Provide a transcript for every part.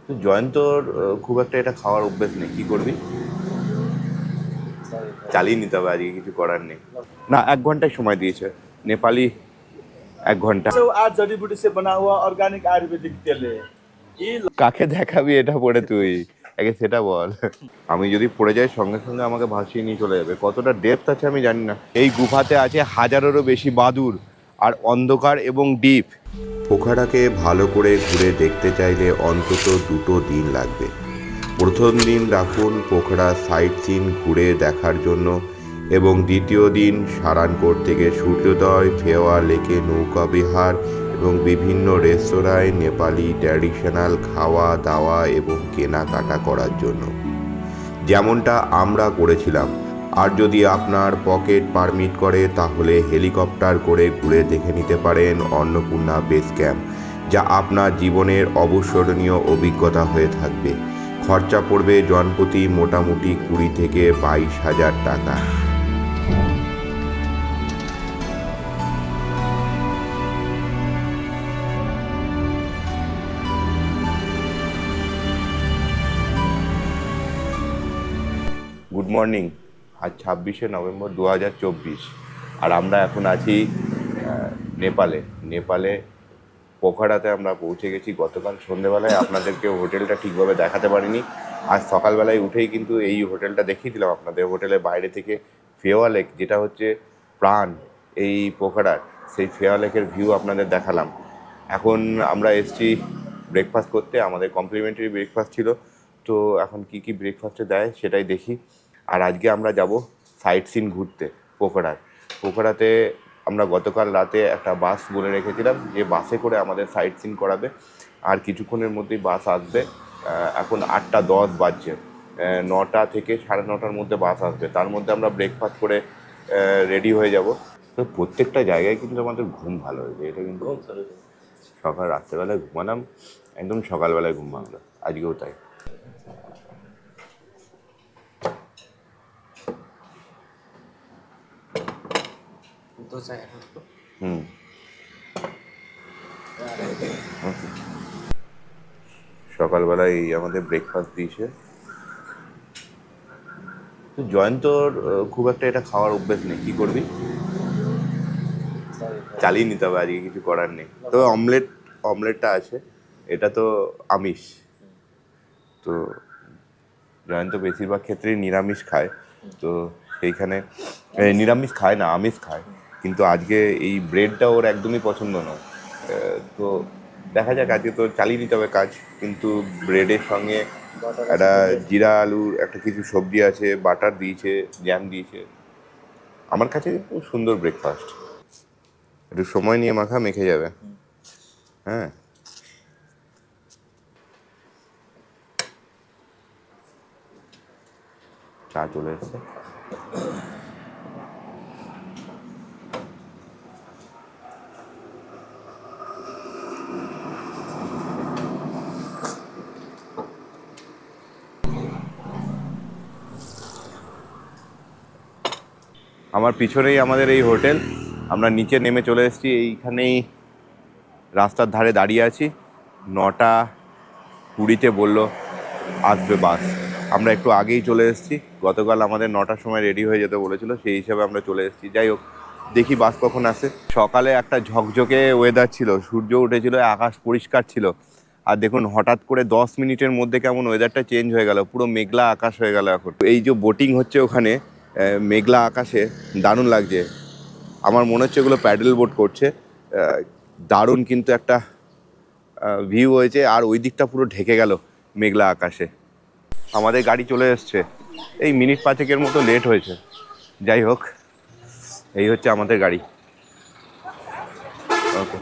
তো জয়ন্তর খুব একটা এটা খাওয়ার অভ্যেস নেই, কি করবি? চালিয়ে নিতে হবে, আজকে কিছু করার নেই। না, 1 ঘন্টায় সময় দিয়েছে নেপালি। 1 ঘন্টা। आज जड़ी बूटी से बना हुआ ऑर्गेनिक आयुर्वेदिक तेल है ये। কাকে দেখাবি এটা পড়ে তুই? আগে সেটা বল। আমি যদি পড়ে যাই সঙ্গে সঙ্গে আমাকে ভাসিয়ে নিয়ে চলে যাবে। কতটা ডেপথ আছে আমি জানি না। এই গুহাতে আছে 1000-এরও বেশি বাদুড়, আর অন্ধকার এবং ডিপ। পোখারাকে ভালো করে ঘুরে দেখতে চাইলে অন্তত 2 দিন লাগবে। প্রথম দিন রাখুন পোখরা সাইট সিন ঘুরে দেখার জন্য, এবং দ্বিতীয় দিন সারানকোট থেকে সূর্যোদয়, ফেওয়া লেকে নৌকা বিহার এবং বিভিন্ন রেস্তোরাঁয় নেপালি ট্র্যাডিশনাল খাওয়া দাওয়া এবং কেনাকাটা করার জন্য, যেমনটা আমরা করেছিলাম। আর যদি আপনার পকেট পারমিট করে তাহলে হেলিকপ্টার করে ঘুরে দেখে নিতে পারেন অন্নপূর্ণা বেস ক্যাম্প, যা আপনার জীবনের অবিস্মরণীয় অভিজ্ঞতা হয়ে থাকবে। খরচা পড়বে জনপ্রতি মোটামুটি 20 থেকে 22,000 টাকা। Good morning. আজ 26শে নভেম্বর 2024, আর আমরা এখন আছি নেপালে পোখারাতে আমরা পৌঁছে গেছি গতকাল সন্ধেবেলায়। আপনাদেরকে হোটেলটা ঠিকভাবে দেখাতে পারিনি। আজ সকালবেলায় উঠেই কিন্তু এই হোটেলটা দেখিয়ে দিলাম আপনাদের। হোটেলের বাইরে থেকে ফেওয়া লেক, যেটা হচ্ছে প্রাণ এই পোখারার, সেই ফেওয়া লেকের ভিউ আপনাদের দেখালাম। এখন আমরা এসছি ব্রেকফাস্ট করতে, আমাদের কমপ্লিমেন্টারি ব্রেকফাস্ট ছিল। তো এখন কি ব্রেকফাস্টে দেয় সেটাই দেখি। আর আজকে আমরা যাব সাইট সিন ঘুরতে পোখারাতে। আমরা গতকাল রাতে একটা বাস বলে রেখেছিলাম যে বাসে করে আমাদের সাইট সিন করাবে, আর কিছুক্ষণের মধ্যেই বাস আসবে। এখন 8টা 10 বাজছে, 9টা থেকে 9:30টার মধ্যে বাস আসবে। তার মধ্যে আমরা ব্রেকফাস্ট করে রেডি হয়ে যাব। তো প্রত্যেকটা জায়গায় কিন্তু আমাদের ঘুম ভালো হয়েছে। এটা কিন্তু রাত্রেবেলায় ঘুমালাম, একদম সকালবেলায় ঘুম ভাঙলো, আজকেও তাই। সকালবেলায় আমাদের ব্রেকফাস্ট দিয়েছে। তো জয়ন্তর খুব একটা এটা খাওয়ার অভ্যেস নেই, কি করবি? চালিয়ে নিতে হবে, আজকে কিছু করার নেই। তো অমলেটটা আছে, এটা তো আমিষ। তো জয়ন্ত বেশিরভাগ ক্ষেত্রেই নিরামিষ খায়, তো সেইখানে নিরামিষ খায় না, আমিষ খায়। কিন্তু আজকে এই ব্রেডটা ওর একদমই পছন্দ নয়। তো দেখা যাক, আজকে তো চালিয়ে নিতে হবে কাজ। কিন্তু ব্রেডের সঙ্গে একটা জিরা আলুর একটা কিছু সবজি আছে, বাটার দিয়েছে, জ্যাম দিয়েছে। আমার কাছে খুব সুন্দর ব্রেকফাস্ট। একটু সময় নিয়ে মেখে যাবে। হ্যাঁ, চা চলে এসছে। আমার পিছনেই আমাদের এই হোটেল। আমরা নিচে নেমে চলে এসেছি, এইখানেই রাস্তার ধারে দাঁড়িয়ে আছি। 9টা 20-তে বললো আসবে বাস। আমরা একটু আগেই চলে এসেছি। গতকাল আমাদের 9টার সময় রেডি হয়ে যেতে বলেছিল, সেই হিসাবে আমরা চলে এসেছি। যাই হোক, দেখি বাস কখন আসে। সকালে একটা ঝকঝকে ওয়েদার ছিল, সূর্য উঠেছিল, আকাশ পরিষ্কার ছিল। আর দেখুন হঠাৎ করে 10 মিনিটের মধ্যে কেমন ওয়েদারটা চেঞ্জ হয়ে গেল, পুরো মেঘলা আকাশ হয়ে গেল। এখন এই যে বোটিং হচ্ছে ওখানে মেঘলা আকাশে, দারুণ লাগছে। আমার মনে হচ্ছে এগুলো প্যাডেল বোট করছে। দারুণ কিন্তু একটা ভিউ হয়েছে, আর ওই দিকটা পুরো ঢেকে গেল মেঘলা আকাশে। আমাদের গাড়ি চলে এসছে, এই মিনিট 5-এর মতো লেট হয়েছে। যাই হোক, এই হচ্ছে আমাদের গাড়ি। ওকে,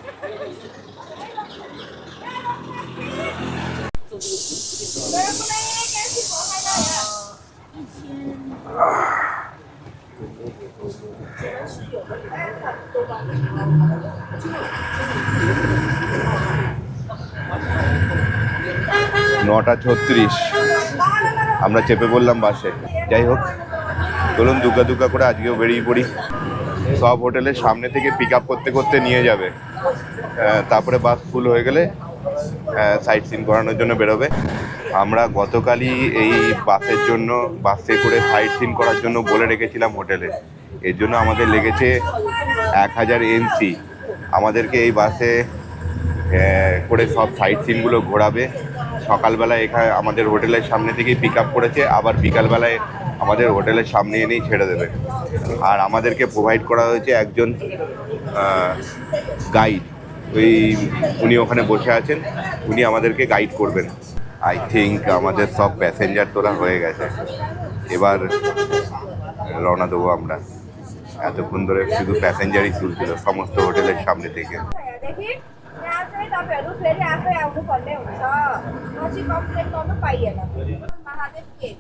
9টা 36 আমরা চেপে পড়লাম বাসে। যাই হোক, চলুন দুগ্গা করে আজকেও বেরিয়ে পড়ি। সব হোটেলের সামনে থেকে পিক আপ করতে করতে নিয়ে যাবে। তারপরে বাস ফুল হয়ে গেলে সাইট সিন করানোর জন্য বেরোবে। আমরা গতকালই এই বাসে করে সাইট সিন করার জন্য বলে রেখেছিলাম হোটেলে। এর জন্য আমাদের লেগেছে 1000 NC। আমাদেরকে এই বাসে করে সব সাইট সিনগুলো ঘোরাবে। সকালবেলা এখানে আমাদের হোটেলের সামনে থেকেই পিক আপ করেছে, আবার বিকালবেলায় আমাদের হোটেলের সামনে এনেই ছেড়ে দেবে। আর আমাদেরকে প্রোভাইড করা হয়েছে একজন গাইড। উনি ওখানে বসে আছেন, উনি আমাদেরকে গাইড করবেন। আই থিঙ্ক আমাদের সব প্যাসেঞ্জার তোলা হয়ে গেছে, এবার রওনা দেবো আমরা। এতক্ষণ ধরে শুধু प्यासेन्जरই চলছিল সমস্ত হোটেলের সামনে থেকে। देखि यहाँ चाहिँ तपाईहरु फेरि आफै आउनु पर्ने हुन्छ, पछि कम्प्लेन गर्नु पाइएन। महादेव के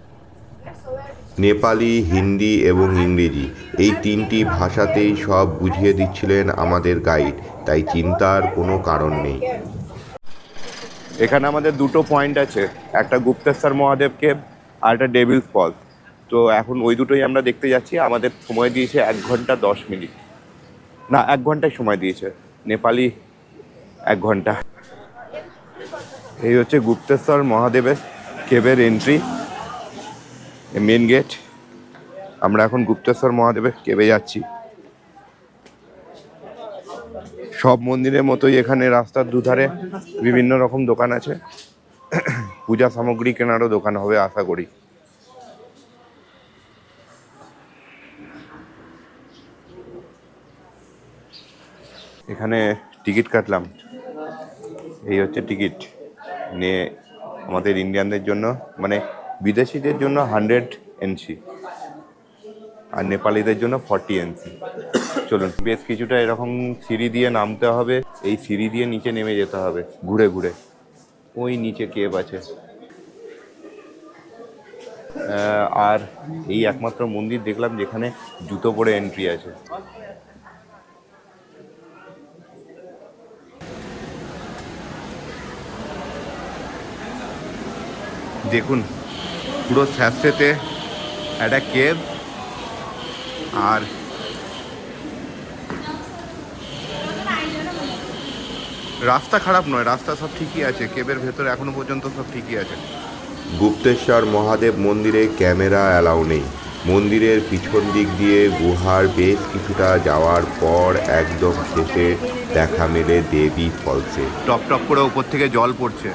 নেপালি, হিন্দি এবং ইংরেজি এই 3টি ভাষাতেই সব বুঝিয়ে দিচ্ছিলেন আমাদের গাইড, তাই চিন্তার কোনো কারণ নেই। এখানে আমাদের দুটো পয়েন্ট আছে, একটা গুপ্তেশ্বর মহাদেব কেভ আর একটা ডেভিলস ফলস। তো এখন ওই দুটোই আমরা দেখতে যাচ্ছি। আমাদের সময় দিয়েছে 1 ঘন্টা 10 মিনিট, না 1 ঘন্টায় সময় দিয়েছে, নেপালি 1 ঘন্টা। এই হচ্ছে গুপ্তেশ্বর মহাদেবের কেভের এন্ট্রি, মেন গেট। আমরা এখন গুপ্তেশ্বর মহাদেবের কেভে যাচ্ছি। সব মন্দিরের মতোই এখানে রাস্তার দুধারে বিভিন্ন রকম দোকান আছে। পূজা সামগ্রী কেনারও দোকান হবে আশা করি। এখানে টিকিট কাটলাম, এই হচ্ছে টিকিট নিয়ে। আমাদের ইন্ডিয়ানদের জন্য, মানে বিদেশিদের জন্য 100 NC আর নেপালিদের জন্য 40 NC। চলুন, বেশ কিছুটা এরকম সিঁড়ি দিয়ে নামতে হবে। এই সিঁড়ি দিয়ে নিচে নেমে যেতে হবে ঘুরে ঘুরে। ওই নিচে কেভ আছে। আর এই একমাত্র মন্দির দেখলাম যেখানে জুতো পরে এন্ট্রি আছে। দেখুন পুরো স্যাঁতসেঁতে একটা কেভ। আর রাস্তা খারাপ নয়, রাস্তা সব ঠিকই আছে। কেভের ভেতরে এখনো পর্যন্ত সব ঠিকই আছে। গুপ্তেশ্বর মহাদেব মন্দিরে ক্যামেরা অ্যালাউ নেই। মন্দিরের পিছন দিক দিয়ে গুহার বেশ কিছুটা যাওয়ার পর একদম শেষে দেখা মেলে দেবী ফলসে। টপ টপ করে উপর থেকে জল পড়ছে।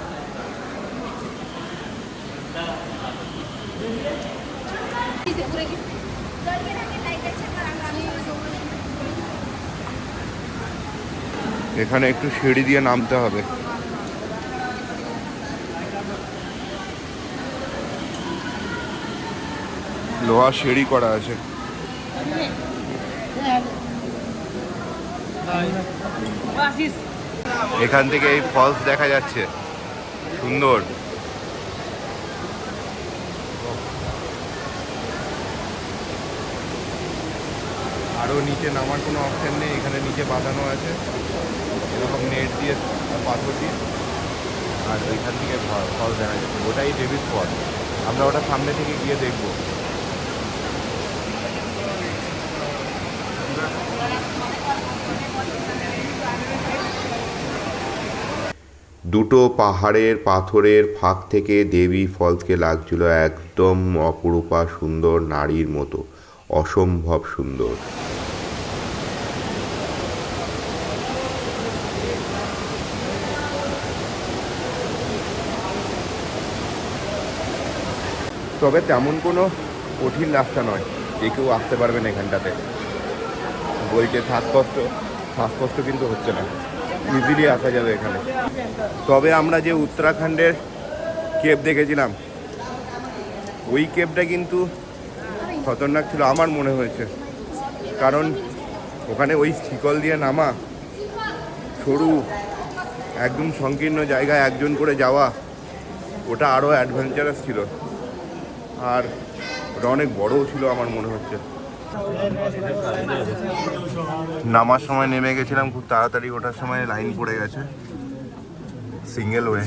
এখানে একটু সিঁড়ি দিয়ে নামতে হবে। লোহার সিঁড়ি করা আছে। এখান থেকে এই ফলস দেখা যাচ্ছে, সুন্দর। আরও নিচে নামার কোনো অপশান নেই, এখানে নিচে বাঁধানো আছে এরকম নেট দিয়ে, পাথর দিয়ে। আর ওইখান থেকে ফল দেখা যাচ্ছে, ওটাই ডেভিস ফল। আমরা ওটা সামনে থেকে গিয়ে দেখবো। দুটো পাহাড়ের পাথরের ফাঁক থেকে দেবী ফলসকে লাগছিল একদম অপরূপা সুন্দর নারীর মতো, অসম্ভব সুন্দর। তবে তেমন কোনো কঠিন রাস্তা নয়, যে কেউ আসতে পারবেন এখানটাতে। বলছে শ্বাসকষ্ট কিন্তু হচ্ছে না, ইজিলি আসা যাবে এখানে। তবে আমরা যে উত্তরাখণ্ডের কেভ দেখেছিলাম, ওই কেভটা কিন্তু খতরনাক ছিল আমার মনে হয়েছে। কারণ ওখানে ওই শিকল দিয়ে নামা, সরু একদম সংকীর্ণ জায়গায় একজন করে যাওয়া, ওটা আরও অ্যাডভেঞ্চারাস ছিল। আর ওটা অনেক বড়ও ছিল আমার মনে হচ্ছে। নামার সময় নেমে গেছিলাম খুব তাড়াতাড়ি, ওঠার সময় লাইন পড়ে গেছে সিঙ্গেল ওয়ে।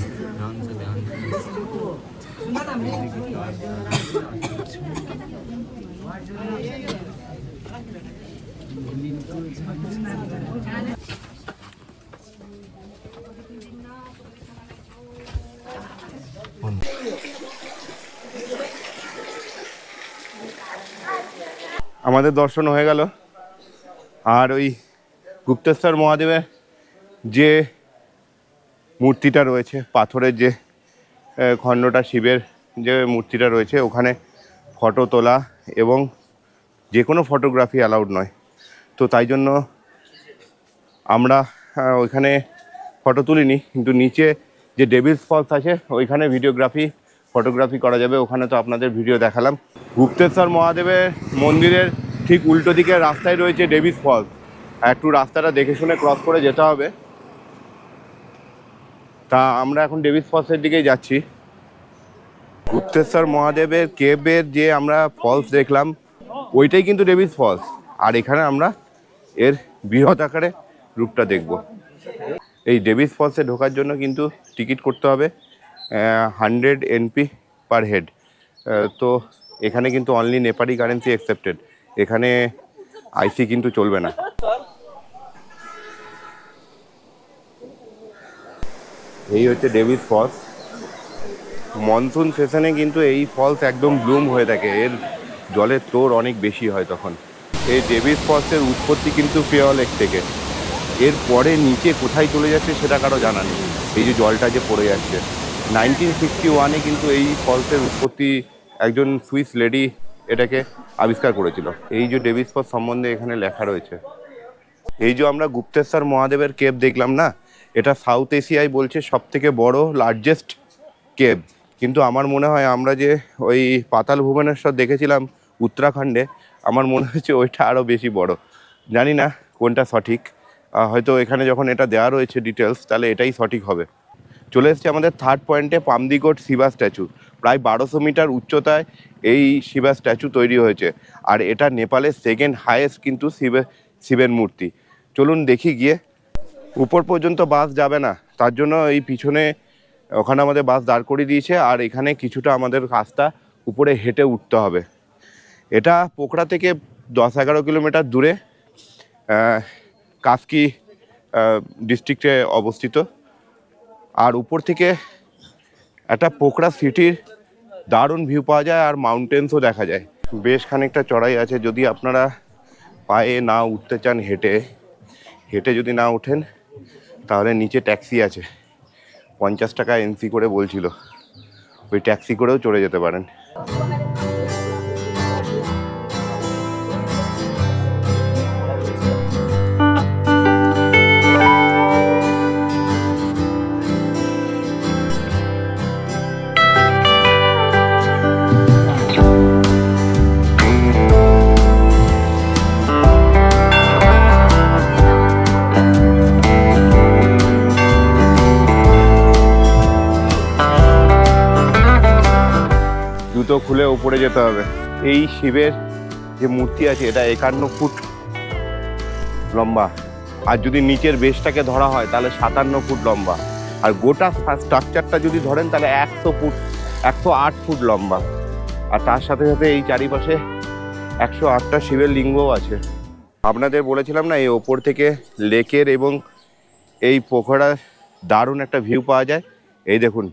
আমাদের দর্শন হয়ে গেল। আর ওই গুপ্তেশ্বর মহাদেবের যে মূর্তিটা রয়েছে, পাথরের যে খণ্ডটা, শিবের যে মূর্তিটা রয়েছে, ওখানে ফটো তোলা এবং যে কোনো ফটোগ্রাফি অ্যালাউড নয়। তো তাই জন্য আমরা ওইখানে ফটো তুলিনি, কিন্তু নিচে যে ডেভিলস ফলস আছে ওইখানে ফটোগ্রাফি করা যাবে। ওখানে তো আপনাদের ভিডিও দেখালাম। গুপ্তেশ্বর মহাদেবের মন্দিরের ঠিক উল্টো দিকে রাস্তায় রয়েছে ডেভিলস ফলস। একটু রাস্তাটা দেখে শুনে ক্রস করে যেতে হবে। তা আমরা এখন ডেভিলস ফলসের দিকেই যাচ্ছি। গুপ্তেশ্বর মহাদেবের কেবের যে আমরা ফলস দেখলাম ওইটাই কিন্তু ডেভিলস ফলস। আর এখানে আমরা এর বৃহৎ আকারে রূপটা দেখব। এই ডেভিলস ফলসে ঢোকার জন্য কিন্তু টিকিট করতে হবে 100 NP পার হেড। তো এখানে কিন্তু অনলি নেপালি কারেন্সি অ্যাকসেপ্টেড, এখানে আইসি কিন্তু চলবে না। এই হচ্ছে ডেভিলস ফলস। মনসুন সেশনে কিন্তু এই ফলস একদম ব্লুম হয়ে থাকে, এর জলের তোর অনেক বেশি হয় তখন। এই ডেভিলস ফলসের উৎপত্তি কিন্তু ফেওয়া লেক থেকে। এর পরে নিচে কোথায় চলে যাচ্ছে সেটা কারো জানা নেই। এই যে জলটা যে পড়ে যাচ্ছে, 1961-এ কিন্তু এই ফলসের উৎপত্তি একজন সুইস লেডি এটাকে আবিষ্কার করেছিল। এই যে ডেভিলস ফলস সম্বন্ধে এখানে লেখা রয়েছে। এই যে আমরা গুপ্তেশ্বর মহাদেবের কেভ দেখলাম না, এটা সাউথ এশিয়ায় বলছে সব থেকে বড় লার্জেস্ট কেভ। কিন্তু আমার মনে হয় আমরা যে ওই পাতাল ভুবনেশ্বর দেখেছিলাম উত্তরাখণ্ডে, আমার মনে হচ্ছে ওইটা আরও বেশি বড়। জানি না কোনটা সঠিক, হয়তো এখানে যখন এটা দেওয়া রয়েছে ডিটেলস, তাহলে এটাই সঠিক হবে। চলে এসছে আমাদের থার্ড পয়েন্টে, পামদিগোট শিবা স্ট্যাচু। প্রায় 1200 মিটার উচ্চতায় এই শিবা স্ট্যাচু তৈরি হয়েছে। আর এটা নেপালের সেকেন্ড হাইয়েস্ট কিন্তু শিবের মূর্তি। চলুন দেখি গিয়ে। উপর পর্যন্ত বাস যাবে না, তার জন্য এই পিছনে ওখানে আমাদের বাস দাঁড় করিয়ে দিয়েছে। আর এখানে কিছুটা আমাদের রাস্তা উপরে হেঁটে উঠতে হবে। এটা পোখরা থেকে 10-11 কিলোমিটার দূরে কাস্কি ডিস্ট্রিক্টে অবস্থিত। আর উপর থেকে একটা পোখরা সিটির দারুণ ভিউ পাওয়া যায়, আর মাউন্টেন্সও দেখা যায়। বেশ খানিকটা চড়াই আছে, যদি আপনারা পায়ে না উঠতে চান, হেঁটে যদি না ওঠেন, তাহলে নিচে ট্যাক্সি আছে, 50 টাকা এন্ট্রি করে বলছিল, ওই ট্যাক্সি করেও চড়ে যেতে পারেন। জুতো খুলে উপরে যেতে হবে। এই শিবের যে মূর্তি আছে এটা 51 ফুট লম্বা, আর যদি নিচের বেসটাকে ধরা হয় তাহলে 57 ফুট লম্বা, আর গোটা স্ট্রাকচারটা যদি ধরেন তাহলে 108 ফুট লম্বা। আর তার সাথে সাথে এই চারিপাশে 108টা শিবের লিঙ্গও আছে। আপনাদের বলেছিলাম না, এই ওপর থেকে লেকের এবং এই পোখরার দারুণ একটা ভিউ পাওয়া যায়। এই দেখুন,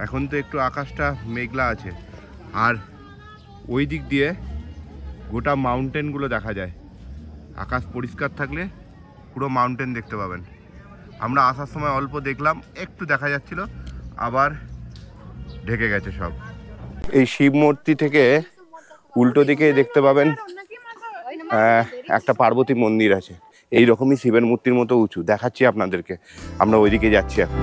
এখন তো একটু আকাশটা মেঘলা আছে, আর ওই দিক দিয়ে গোটা মাউন্টেনগুলো দেখা যায়। আকাশ পরিষ্কার থাকলে পুরো মাউন্টেন দেখতে পাবেন। আমরা আসার সময় অল্প দেখলাম, একটু দেখা যাচ্ছিল, আবার ঢেকে গেছে সব। এই শিব মূর্তি থেকে উল্টো দিকে দেখতে পাবেন একটা পার্বতী মন্দির আছে, এই রকমই শিবের মূর্তির মতো উঁচু। দেখাচ্ছি আপনাদেরকে, আমরা ওইদিকে যাচ্ছি এখন।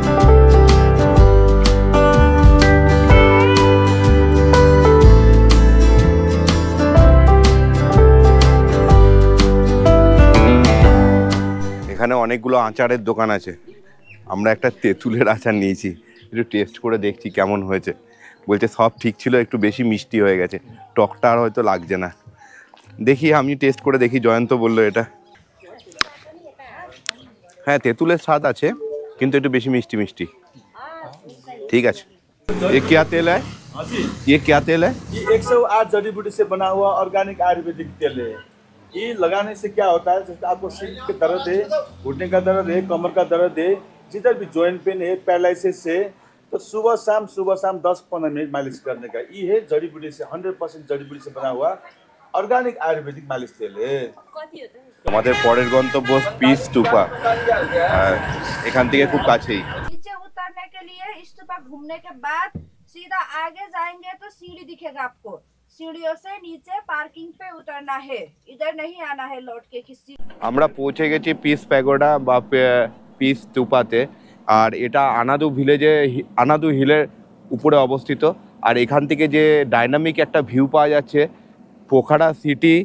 এখানে অনেকগুলো আচারের দোকান আছে। আমরা একটা তেঁতুলের আচার নিয়েছি, একটু টেস্ট করে দেখছি কেমন হয়েছে। বলছে সব ঠিক ছিল, একটু বেশি মিষ্টি হয়ে গেছে, টকটা আর হয়তো লাগছে না। দেখি, আমি টেস্ট করে দেখি। জয়ন্ত বললো এটা, হ্যাঁ তেঁতুলের স্বাদ আছে, কিন্তু একটু বেশি মিষ্টি মিষ্টি। ঠিক আছে। ये क्या तेल है? ये क्या तेल है? ये 108 जड़ी बूटी से बना हुआ ऑर्गेनिक आयुर्वेदिक तेल है। ये लगाने से क्या होता है, जैसे आपको सिर के दर्द है, घुटने का दर्द है, कमर का दर्द है, जिधर भी जॉइंट पेन है, पैरालिसिस है, तो सुबह शाम 10-15 मिनट मालिश करने का। ये है जड़ी बूटी से 100% जड़ी बूटी से बना हुआ ऑर्गेनिक आयुर्वेदिक मालिश तेल है। আমাদের পরের গন্তব্য পিস স্তূপা। এখান থেকে খুব কাছেই। नीचे उतरने के लिए स्तूपा घूमने के बाद सीधा आगे जाएंगे तो सीढ़ी दिखेगा आपको, सीढ़ियों से नीचे पार्किंग पे उतरना है, इधर नहीं आना है लौट के किसी। আমরা পৌঁছে গেছি পিস প্যাগোডা বা পিস স্তূপাতে। আর এটা আনাদু হিলের উপরে অবস্থিত। আর এখান থেকে যে ডাইনামিক একটা ভিউ পাওয়া যাচ্ছে পোখারা সিটি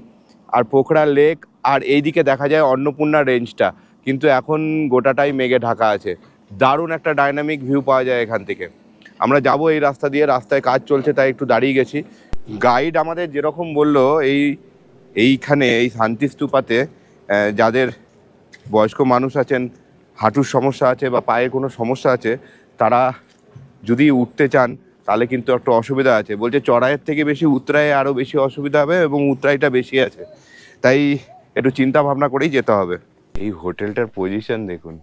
আর পোখরা লেক, আর এইদিকে দেখা যায় অন্নপূর্ণা রেঞ্জটা, কিন্তু এখন গোটাটাই মেঘে ঢাকা আছে। দারুণ একটা ডাইনামিক ভিউ পাওয়া যায় এখান থেকে। আমরা যাব এই রাস্তা দিয়ে, রাস্তায় কাজ চলছে তাই একটু দাঁড়িয়ে গেছি। গাইড আমাদের যেরকম বললো এইখানে এই শান্তি স্তূপাতে যাদের বয়স্ক মানুষ আছেন, হাঁটুর সমস্যা আছে বা পায়ে কোনো সমস্যা আছে, তারা যদি উঠতে চান তাহলে কিন্তু একটু অসুবিধা আছে। বলছে চড়াইয়ের থেকে বেশি উতরায়ে আরও বেশি অসুবিধা হবে এবং উতরাইটা বেশি আছে, তাই একটু চিন্তা ভাবনা করেই যেতে হবে। এই হোটেলটার পজিশন দেখুন,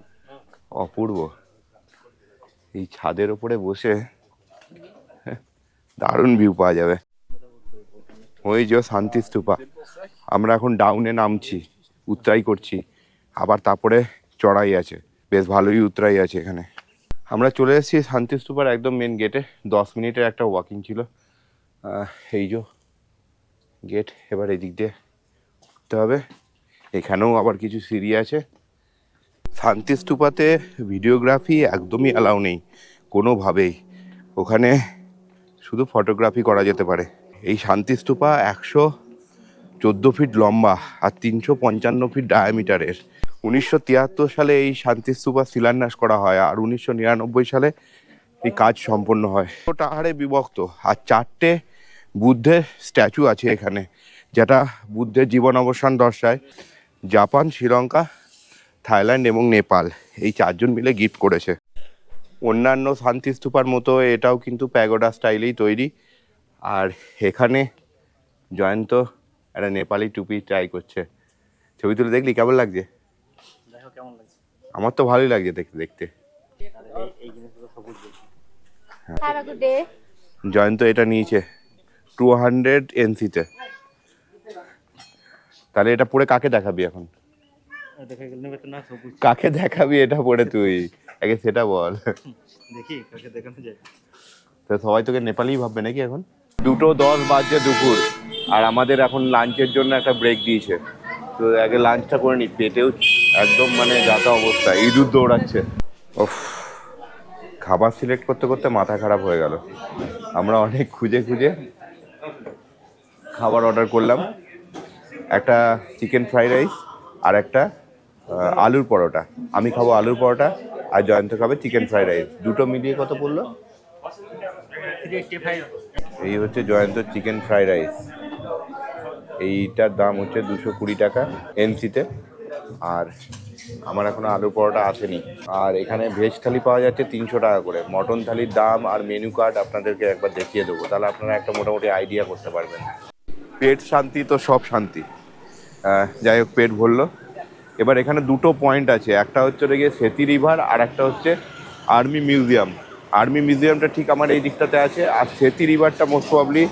অপূর্ব। এই ছাদের ওপরে বসে দারুণ ভিউ পাওয়া যাবে। ওই যে শান্তি স্তূপা। আমরা এখন ডাউনে নামছি, উতরাই করছি, আবার তারপরে চড়াই আছে, বেশ ভালোই উতরাই আছে এখানে। আমরা চলে এসেছি শান্তি স্তূপার একদম মেন গেটে। 10 মিনিটের একটা ওয়াকিং ছিল। এই যে গেট, এবার এদিক দিয়ে উঠতে হবে। এখানেও আবার কিছু সিঁড়ি আছে। শান্তি স্তূপাতে ভিডিওগ্রাফি একদমই অ্যালাউ নেই কোনোভাবেই, ওখানে শুধু ফটোগ্রাফি করা যেতে পারে। এই শান্তি স্তূপা 114 ফিট লম্বা আর 355 ফিট ডায়ামিটারের। 1973 সালে এই শান্তি স্তূপা শিলান্যাস করা হয় আর 1999 সালে এই কাজ সম্পন্ন হয়। পাহাড়ে বিভক্ত আর 4টে বুদ্ধের স্ট্যাচু আছে এখানে, যেটা বুদ্ধের জীবন অবসান দর্শায়। জাপান, শ্রীলঙ্কা, থাইল্যান্ড এবং নেপাল এই 4জন মিলে গিফট করেছে। অন্যান্য শান্তি স্তূপার মতো এটাও কিন্তু প্যাগোডা স্টাইলেই তৈরি। আর এখানে জয়ন্ত একটা নেপালি টুপি ট্রাই করছে। ছবি তুলে দেখলি কেমন লাগছে? আমার তো ভালোই লাগছে দেখতে দেখতে। Have a good day. Jayanta এটা নিয়েছে 200 NC-তে। তাহলে এটা পরে কাকে দেখাবি এখন? কাকে দেখাবি এটা পরে তুই? আগে সেটা বল। দেখি কাকে দেখানো যায়। তো সবাই তোকে নেপালিই ভাববে নাকি এখন? 2:10 বাজছে দুপুর, আর আমাদের এখন লাঞ্চের জন্য একটা ব্রেক দিয়েছে। তো আগে লাঞ্চটা করে নি, পেটেও একদম মানে যাতা অবস্থা, ইঁদুর দৌড়াচ্ছে। ওফ, খাবার সিলেক্ট করতে করতে মাথা খারাপ হয়ে গেল। আমরা অনেক খুঁজে খুঁজে খাবার অর্ডার করলাম, একটা চিকেন ফ্রাইড রাইস আর একটা আলুর পরোটা। আমি খাবো আলুর পরোটা আর জয়ন্ত খাবে চিকেন ফ্রাইড রাইস। দুটো মিলিয়ে কত পড়লো? এই হচ্ছে জয়ন্ত চিকেন ফ্রাইড রাইস, এইটার দাম হচ্ছে 220 টাকা NC-তে। আর আমার এখনো আলুর পরোটা আসেনি। আর এখানে ভেজ থালি পাওয়া যাচ্ছে 300 টাকা করে। মটন থালির দাম আর মেনু কার্ড আপনাদেরকে একবার দেখিয়ে দেবো, তাহলে আপনারা একটা মোটামুটি আইডিয়া করতে পারবেন। পেট শান্তি তো সব শান্তি। যাই হোক, পেট ভরলো। এবার এখানে দুটো পয়েন্ট আছে, একটা হচ্ছে গিয়ে সেতী রিভার আর একটা হচ্ছে আর্মি মিউজিয়াম। আর্মি মিউজিয়ামটা ঠিক আমার এই দিকটাতে আছে, আর সেতী রিভারটা মোস্ট প্রবাবলি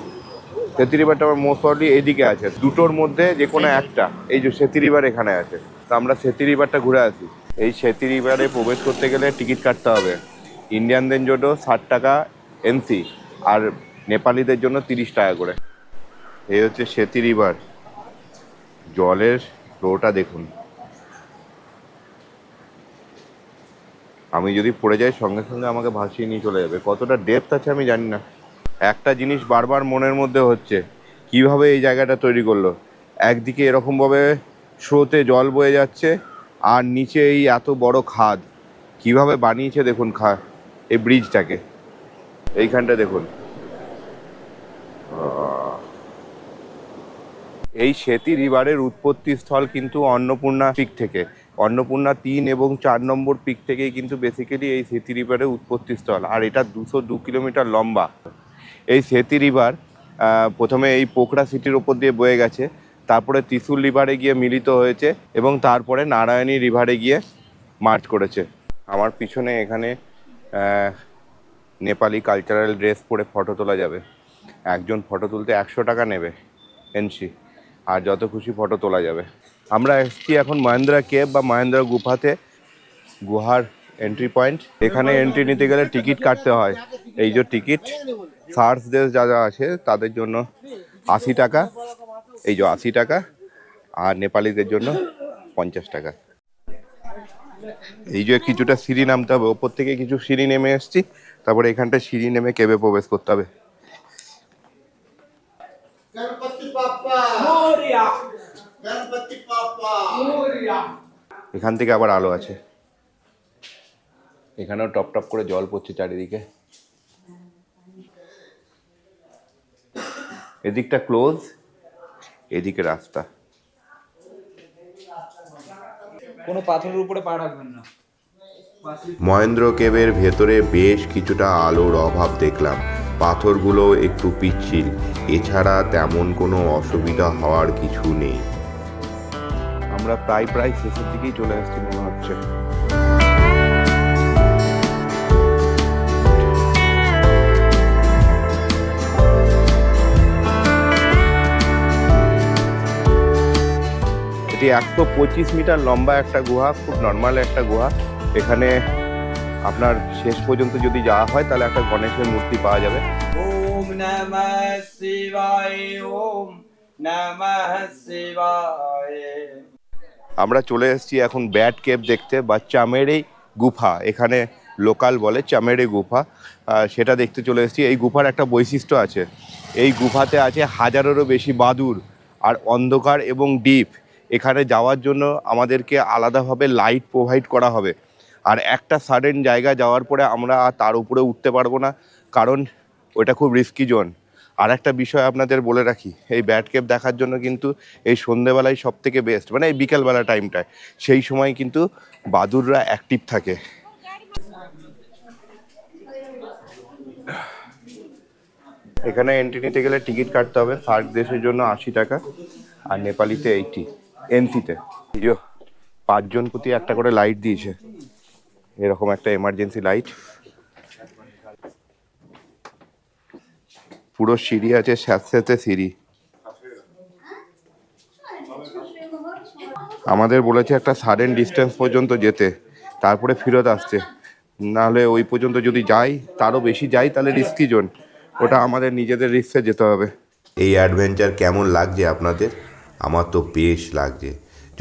এইদিকে আছে। দুটোর মধ্যে যে কোনো একটা, এই যে সেতী রিভার এখানে আছে, তো আমরা সেতী রিভারটা ঘুরে আসি। এই সেতী রিভারে প্রবেশ করতে গেলে টিকিট কাটতে হবে। ইন্ডিয়ানদের জন্য 60 টাকা NC আর নেপালিদের জন্য 30 টাকা করে। এই হচ্ছে সেতী রিভার, জলের ফ্লোটা দেখুন। আমি যদি পড়ে যাই সঙ্গে সঙ্গে আমাকে ভাসিয়ে নিয়ে চলে যাবে। কতটা ডেপথ আছে আমি জানি না। একটা জিনিস বারবার মনের মধ্যে হচ্ছে, কিভাবে এই জায়গাটা তৈরি করলো। একদিকে এরকমভাবে স্রোতে জল বয়ে যাচ্ছে আর নিচে এই এত বড় খাদ, কিভাবে বানিয়েছে দেখুন এই ব্রিজটাকে। এইখানটা দেখুন, এই সেতী রিভারের উৎপত্তি স্থল কিন্তু অন্নপূর্ণা পিক থেকে। অন্নপূর্ণা 3 এবং 4 নম্বর পিক থেকেই কিন্তু বেসিক্যালি এই সেতী রিভারের উৎপত্তি স্থল। আর এটা 202 কিলোমিটার লম্বা। এই সেতী রিভার প্রথমে এই পোখরা সিটির ওপর দিয়ে বয়ে গেছে, তারপরে ত্রিশূল রিভারে গিয়ে মিলিত হয়েছে এবং তারপরে নারায়ণী রিভারে গিয়ে মার্চ করেছে। আমার পিছনে এখানে নেপালি কালচারাল ড্রেস পরে ফটো তোলা যাবে। একজন ফটো তুলতে 100 টাকা নেবে NC। আর যত খুশি ফটো তোলা যাবে। আমরা এসেছি এখন মহেন্দ্রা কেভ বা মহেন্দ্রা গুফাতে, গুহার এন্ট্রি পয়েন্ট। এখানে এন্ট্রি নিতে গেলে টিকিট কাটতে হয়। এই যে টিকিট, সার্চ দেশ যা যা আছে তাদের জন্য 80 টাকা, এই যে 80 টাকা, আর নেপালিদের জন্য 50 টাকা। এই যে কিছুটা সিঁড়ি নামতে হবে, ওপর থেকে কিছু সিঁড়ি নেমে এসেছি, তারপরে এখানটা সিঁড়ি নেমে কেবে প্রবেশ করতে হবে। এখান থেকে আবার আলো আছে, এখানেও টপ টপ করে জল পড়ছে চারিদিকে। এদিকটা ক্লোজ, এদিকে রাস্তা। কোনো পাথরের উপরে পা রাখবেন না। মহেন্দ্র কেবের ভেতরে বেশ কিছুটা আলোর অভাব দেখলাম, পাথরগুলো একটু পিচ্ছিল, এছাড়া তেমন কোনো অসুবিধা হওয়ার কিছু নেই। আমরা প্রায় শেষের দিকেই চলে আসছি মনে হচ্ছে। এটি 125 মিটার লম্বা একটা গুহা, খুব নর্মাল একটা গুহা। এখানে আপনার শেষ পর্যন্ত যদি যাওয়া হয় তাহলে একটা গণেশের মূর্তি পাওয়া যাবে। ওম নমঃ শিবায়, ওম নমঃ শিবায়। আমরা চলে এসেছি এখন ব্যাট কেভ দেখতে, বা চামেড়ি গুফা, এখানে লোকাল বলে চামেড়ি গুফা, সেটা দেখতে চলে এসেছি। এই গুফার একটা বৈশিষ্ট্য আছে, এই গুফাতে আছে 1000-এরও বেশি বাদুড় আর অন্ধকার এবং ডিপ। এখানে যাওয়ার জন্য আমাদেরকে আলাদাভাবে লাইট প্রোভাইড করা হবে, আর একটা সাডেন জায়গা যাওয়ার পরে আমরা আর তার উপরে উঠতে পারবো না, কারণ ওটা খুব রিস্কি জোন। আর একটা বিষয় আপনাদের বলে রাখি, এই ব্যাট কেভ দেখার জন্য কিন্তু এই সন্ধেবেলায় সব থেকে বেস্ট, মানে এই বিকেলবেলা টাইমটায়, সেই সময় কিন্তু বাদুড়রা অ্যাক্টিভ থাকে। এখানে এন্ট্রি নিতে গেলে টিকিট কাটতে হবে, সার্ক দেশের জন্য 80 টাকা আর নেপালিতে 80, এনসিতে। এই যে 5 জন প্রতি একটা করে লাইট দিয়েছে, এরকম একটা এমার্জেন্সি লাইট। পুরো সিঁড়ি আছে, স্যাঁতস্যাঁতে সিঁড়ি। আমাদের বলেছে একটা সাডেন ডিস্টেন্স পর্যন্ত যেতে, তারপরে ফেরত আসতে, নাহলে ওই পর্যন্ত যদি যাই, তারও বেশি যাই, তাহলে রিস্কি জোন, ওটা আমাদের নিজেদের রিস্কে যেতে হবে। এই অ্যাডভেঞ্চার কেমন লাগছে আপনাদের? আমার তো বেশ লাগছে।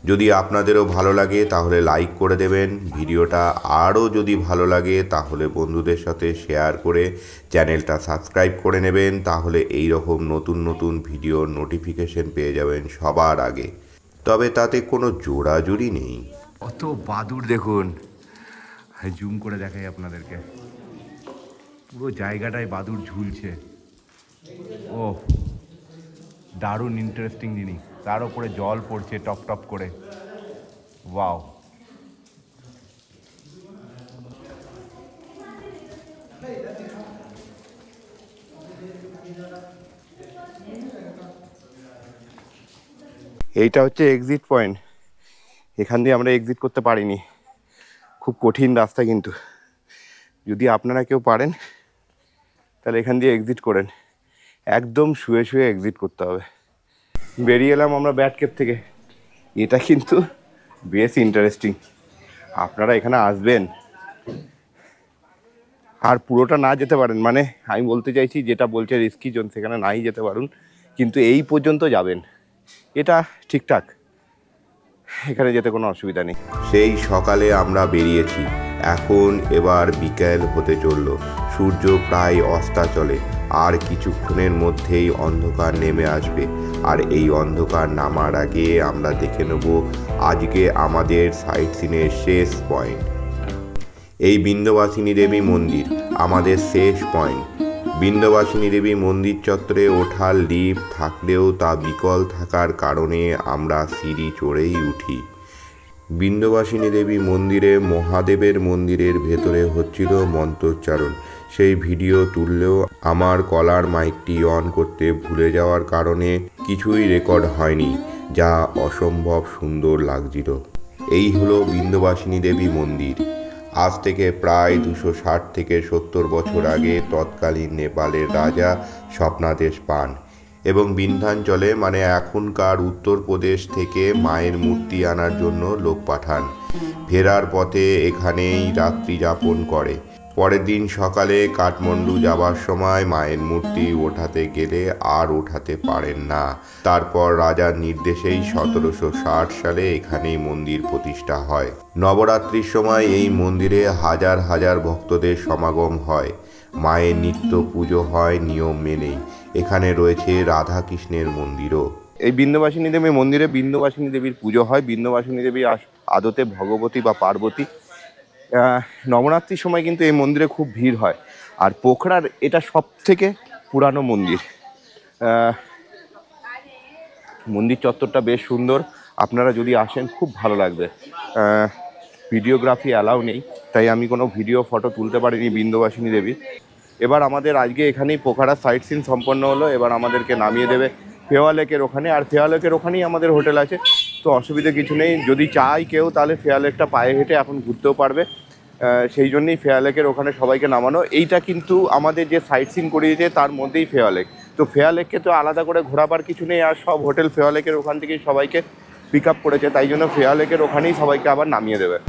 যদি আপনাদেরও ভালো লাগে তাহলে লাইক করে দেবেন ভিডিওটা, আরও যদি ভালো লাগে তাহলে বন্ধুদের সাথে শেয়ার করে চ্যানেলটা সাবস্ক্রাইব করে নেবেন, তাহলে এই রকম নতুন নতুন ভিডিওর নোটিফিকেশন পেয়ে যাবেন সবার আগে। তবে তাতে কোনো জোড়াজুড়ি নেই। কত বাদুড় দেখুন, জুম করে দেখাই আপনাদেরকে, পুরো জায়গাটায় বাদুড় ঝুলছে। ও দারুণ ইন্টারেস্টিং জিনিস, তার উপরে জল পড়ছে টপ টপ করে, ওয়াও। এইটা হচ্ছে এক্সিট পয়েন্ট, এখান দিয়ে আমরা এক্সিট করতে পারিনি, খুব কঠিন রাস্তা, কিন্তু যদি আপনারা কেউ পারেন তাহলে এখান দিয়ে এক্সিট করেন, একদম শুয়ে শুয়ে এক্সিট করতে হবে। বেরিয়ে এলাম আমরা ব্যাট কেভ থেকে, এটা কিন্তু বেশ ইন্টারেস্টিং, আপনারা এখানে আসবেন আর পুরোটা না যেতে পারেন, মানে আমি বলতে চাইছি যেটা বলছে রিস্কি জোন সেখানে নাই যেতে পারুন, কিন্তু এই পর্যন্ত যাবেন, এটা ঠিকঠাক, এখানে যেতে কোনো অসুবিধা নেই। সেই সকালে আমরা বেরিয়েছি, এখন এবার বিকেল হতে চলল, সূর্য প্রায় অস্তাচলে, আর কিছুক্ষণের মধ্যেই অন্ধকার নেমে আসবে। আর এই অন্ধকার নামার আগে আমরা দেখে নেব আজকে আমাদের সাইট সিনের শেষ পয়েন্ট, এই বিন্ধ্যবাসিনী দেবী মন্দির আমাদের শেষ পয়েন্ট। বিন্ধ্যবাসিনী দেবী মন্দির চত্বরে ওঠার লিফট থাকলেও তা বিকল থাকার কারণে আমরা সিঁড়ি চড়েই উঠি। বিন্ধ্যবাসিনী দেবী মন্দিরে মহাদেবের মন্দিরের ভেতরে হচ্ছিল মন্ত্রোচ্চারণ, সেই ভিডিও তুললেও আমার কলার মাইকটি অন করতে ভুলে যাওয়ার কারণে কিছুই রেকর্ড হয়নি, যা অসম্ভব সুন্দর লাগছিল। এই হলো বিন্ধ্যবাসিনী দেবী মন্দির। আজ থেকে প্রায় 260 থেকে 70 বছর আগে তৎকালীন নেপালের রাজা স্বপ্নাদেশ পান এবং বিন্ধ্যাঞ্চলে মানে এখনকার উত্তরপ্রদেশ থেকে মায়ের মূর্তি আনার জন্য লোক পাঠান। ফেরার পথে এখানেই রাত্রি যাপন করে। পরের দিন সকালে কাঠমান্ডু যাবার সময় মায়ের মূর্তি ওঠাতে গেলে আর ওঠাতে পারেন না। তারপর রাজার নির্দেশেই 1760 সালে এখানেই মন্দির প্রতিষ্ঠা হয়। নবরাত্রির সময় এই মন্দিরে হাজার হাজার ভক্তদের সমাগম হয়। মায়ের নিত্য পুজো হয় নিয়ম মেনেই। এখানে রয়েছে রাধা কৃষ্ণের মন্দিরও। এই বিন্ধ্যবাসিনী দেবী মন্দিরে বিন্ধ্যবাসিনী দেবীর পুজো হয়। বিন্ধ্যবাসিনী দেবী আদতে ভগবতী বা পার্বতী। নবরাত্রির সময় কিন্তু এই মন্দিরে খুব ভিড় হয়। আর পোখরার এটা সব থেকে পুরানো মন্দির। মন্দির চত্বরটা বেশ সুন্দর, আপনারা যদি আসেন খুব ভালো লাগবে। ভিডিওগ্রাফি অ্যালাউ নেই, তাই আমি কোনো ভিডিও ফটো তুলতে পারিনি বিন্ধ্যবাসিনী দেবীর। এবার আমাদের আজকে এখানেই পোখরা সাইট সিন সম্পন্ন হলো। এবার আমাদেরকে নামিয়ে দেবে ফেওয়া লেকের ওখানে, আর ফেওয়া লেকের ওখানেই আমাদের হোটেল আছে, তো অসুবিধা কিছু নেই। যদি চাই কেউ তাহলে ফেওয়া লেকটা পায়ে হেঁটে এখন ঘুরতেও পারবে। সেই জন্যই ফেওয়া লেকের ওখানে সবাইকে নামানো। এইটা কিন্তু আমাদের যে সাইট সিন করিয়েছে তার মধ্যেই ফেওয়া লেক। তো ফেওয়া লেককে তো আলাদা করে ঘোরাবার কিছু নেই, আর সব হোটেল ফেওয়া লেকের ওখান থেকেই সবাইকে পিক আপ করেছে, তাই জন্য ফেওয়া লেকের ওখানেই সবাইকে আবার নামিয়ে দেবে।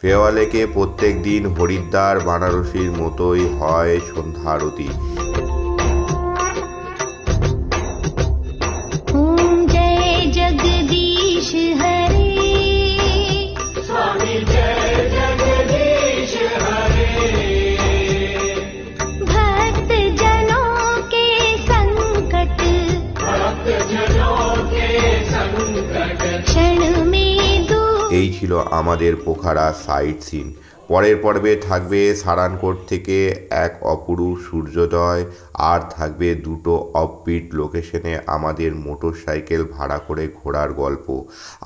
ফেওয়া লেকে প্রত্যেক দিন হরিদ্বার বানারসির মতোই হয় সন্ধ্যা আরতি। এই ছিল আমাদের পোখরা সাইট সিন। পরের পর্বে থাকবে সারানকোট থেকে এক অপরূপ সূর্যোদয়, আর থাকবে দুটো অফবিট লোকেশনে আমাদের মোটরসাইকেল ভাড়া করে ঘোরার গল্প।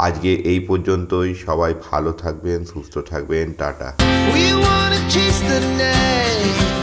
আজকে এই পর্যন্তই। সবাই ভালো থাকবেন, সুস্থ থাকবেন, tata. We wanna chase the night.